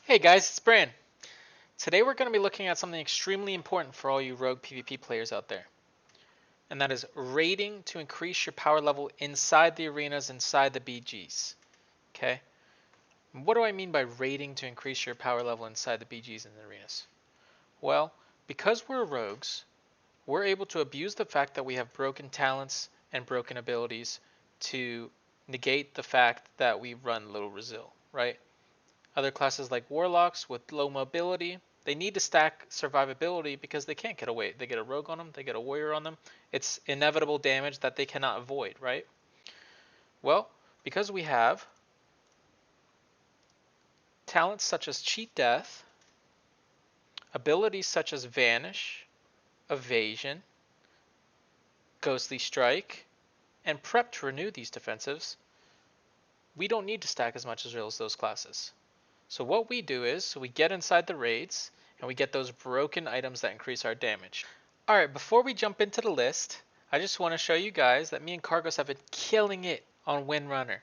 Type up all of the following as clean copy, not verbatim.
Hey guys, it's Bran. Today we're going to be looking at something extremely important for all you rogue PvP players out there. And that is raiding to increase your power level inside the arenas, inside the BGs. Okay? What do I mean by raiding to increase your power level inside the BGs and the arenas? Well, because we're rogues, we're able to abuse the fact that we have broken talents and broken abilities to negate the fact that we run little resil, right? Other classes like warlocks with low mobility, they need to stack survivability because they can't get away. They get a rogue on them, they get a warrior on them. It's inevitable damage that they cannot avoid, right? Well, because we have talents such as cheat death, abilities such as vanish, evasion, ghostly strike, and prep to renew these defensives, we don't need to stack as much as those classes. So what we do is we get inside the raids and we get those broken items that increase our damage. Alright, before we jump into the list, I just want to show you guys that me and Cargos have been killing it on Windrunner.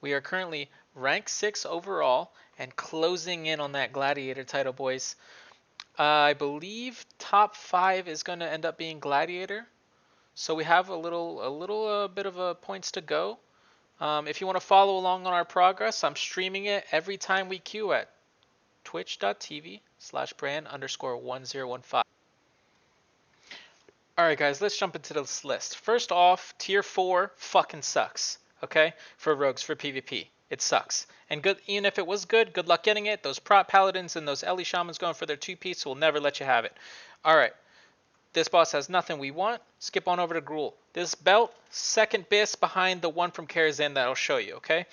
We are currently rank 6 overall and closing in on that Gladiator title, boys. I believe top 5 is going to end up being Gladiator. So we have a little bit of points to go. If you want to follow along on our progress, I'm streaming it every time we queue at twitch.tv/brand_1015. Alright guys, let's jump into this list. First off, tier 4 fucking sucks, okay? For rogues, for PvP. It sucks. And good, even if it was good luck getting it. Those prot paladins and those Ellie shamans going for their 2-piece will never let you have it. Alright, this boss has nothing we want. Skip on over to Gruul. This belt, second base behind the one from Karazhan that I'll show you, okay?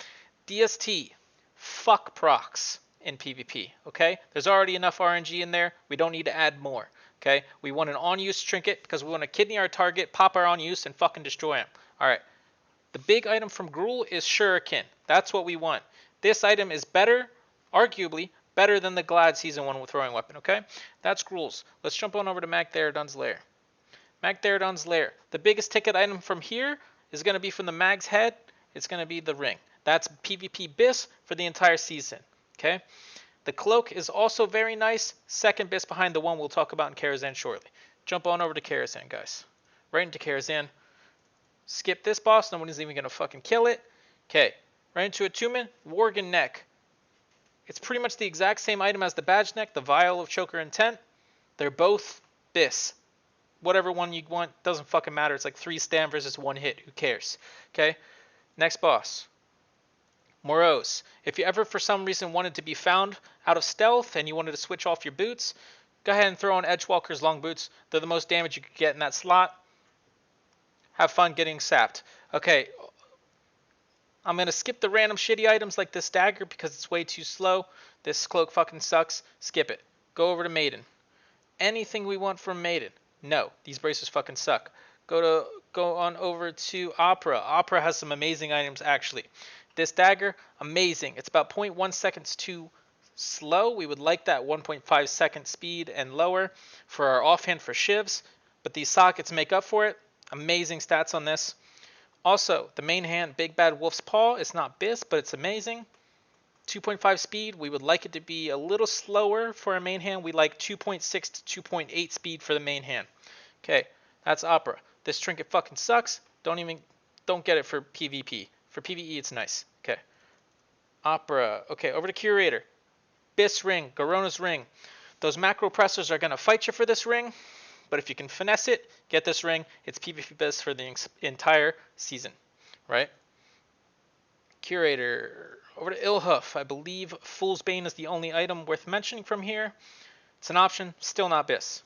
DST, fuck procs in PvP, okay? There's already enough RNG in there. We don't need to add more, okay? We want an on-use trinket because we want to kidney our target, pop our on-use, and fucking destroy him. All right. The big item from Gruul is Shuriken. That's what we want. This item is better, arguably, better than the Glad Season 1 throwing weapon, okay? That's Gruul's. Let's jump on over to Magtheridon's Lair. Magtheridon's Lair. The biggest ticket item from here is going to be from the Mag's head. It's going to be the ring. That's PvP BIS for the entire season, okay? The cloak is also very nice. Second BIS behind the one we'll talk about in Karazhan shortly. Jump on over to Karazhan, guys. Right into Karazhan. Skip this boss. No one is even going to fucking kill it. Okay. Right into Attumen. Worgen Neck. It's pretty much the exact same item as the Badge Neck, the Vial of Choker Intent. They're both BIS. Whatever one you want, doesn't fucking matter. It's like 3 stam versus 1 hit. Who cares? Okay. Next boss. Morose. If you ever for some reason wanted to be found out of stealth and you wanted to switch off your boots, go ahead and throw on Edgewalker's long boots. They're the most damage you could get in that slot. Have fun getting sapped. Okay, I'm going to skip the random shitty items like this dagger because it's way too slow. This cloak fucking sucks. Skip it. Go over to Maiden. Anything we want from Maiden? No, these braces fucking suck. Go on over to Opera. Opera has some amazing items actually. This dagger, amazing. It's about 0.1 seconds too slow. We would like that 1.5 second speed and lower for our offhand for shivs, but these sockets make up for it. Amazing stats on this. Also, the main hand, Big Bad Wolf's Paw, it's not BIS, but it's amazing. 2.5 speed, we would like it to be a little slower for a main hand. We like 2.6 to 2.8 speed for the main hand. Okay, that's Opera. This trinket fucking sucks. Don't get it for PvP. For PvE, it's nice. Okay. Opera. Okay, over to Curator. BIS ring, Garona's ring. Those macro pressers are going to fight you for this ring, but if you can finesse it, get this ring. It's PvP BIS for the entire season, right? Curator. Over to Ilhoof. I believe Fool's Bane is the only item worth mentioning from here. It's an option, still not BIS.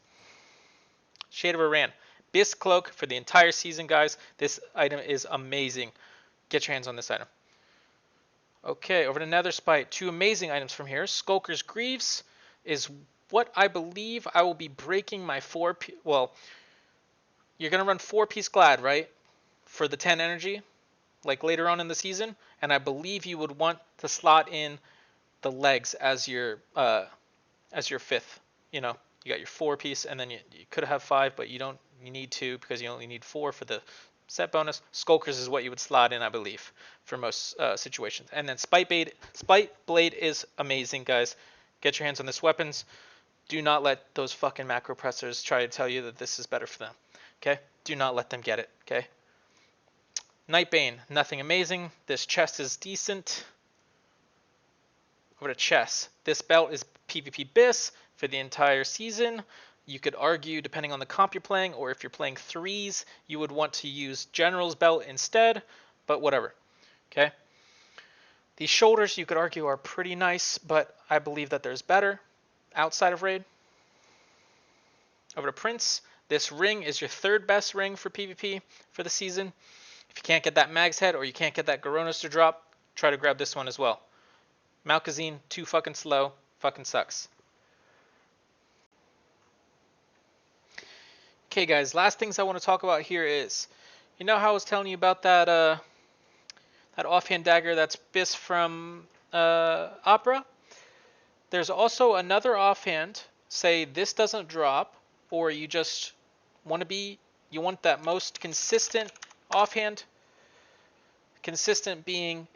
Shade of Iran. BIS cloak for the entire season, guys. This item is amazing. Get your hands on this item. Okay, over to Netherspite. 2 amazing items from here. Skulker's Greaves is what I believe I will be breaking my 4-piece. Well, you're going to run 4-piece Glad, right? For the 10 energy, like later on in the season. And I believe you would want to slot in the legs as your 5th. You know, you got your 4-piece, and then you could have 5, but you need 2 because you only need 4 for the set bonus. Skulkers is what you would slot in, I believe, for most situations. And then Spite Blade is amazing, guys. get your hands on this weapons. Do not let those fucking macro pressers try to tell you that this is better for them. Okay? Do not let them get it. Okay? Nightbane, nothing amazing. This chest is decent. Over to chess. This belt is PvP BIS for the entire season. You could argue, depending on the comp you're playing, or if you're playing threes, you would want to use General's belt instead, but whatever. Okay? These shoulders, you could argue, are pretty nice, but I believe that there's better outside of Raid. Over to Prince. This ring is your third best ring for PvP for the season. If you can't get that Mag's Head or you can't get that Goronos to drop, try to grab this one as well. Malkazine, too fucking slow. Fucking sucks. Okay, guys, last things I want to talk about here is, you know how I was telling you about that that offhand dagger that's BIS from Opera? There's also another offhand. Say this doesn't drop, or you just want to be, you want that most consistent offhand. Consistent being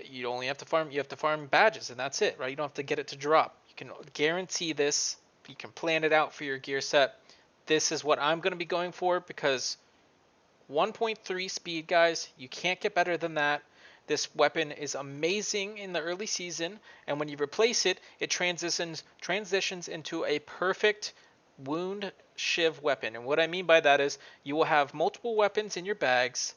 you only have to farm badges, and that's it, right? You don't have to get it to drop. You can guarantee this. You can plan it out for your gear set. This is what I'm going to be going for because 1.3 speed, guys, you can't get better than that. This weapon is amazing in the early season, and when you replace it, it transitions into a perfect wound shiv weapon. And what I mean by that is you will have multiple weapons in your bags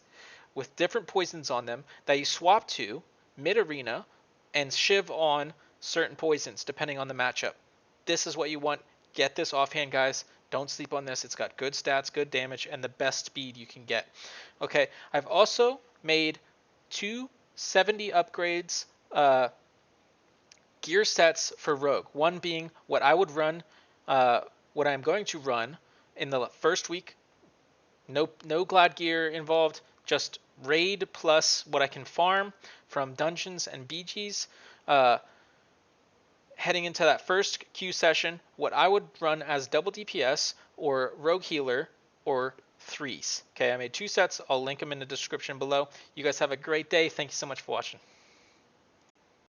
with different poisons on them that you swap to mid-arena and shiv on certain poisons depending on the matchup. This is what you want. Get this offhand, guys. Don't sleep on this. It's got good stats, good damage, and the best speed you can get. Okay, I've also made 2 70 upgrades gear sets for Rogue. One being what I would run, what I'm going to run in the first week. No Glad gear involved, just Raid plus what I can farm from dungeons and BGs. Heading into that first Q session, what I would run as double DPS or Rogue Healer or threes. Okay, I made 2 sets. I'll link them in the description below. You guys have a great day. Thank you so much for watching.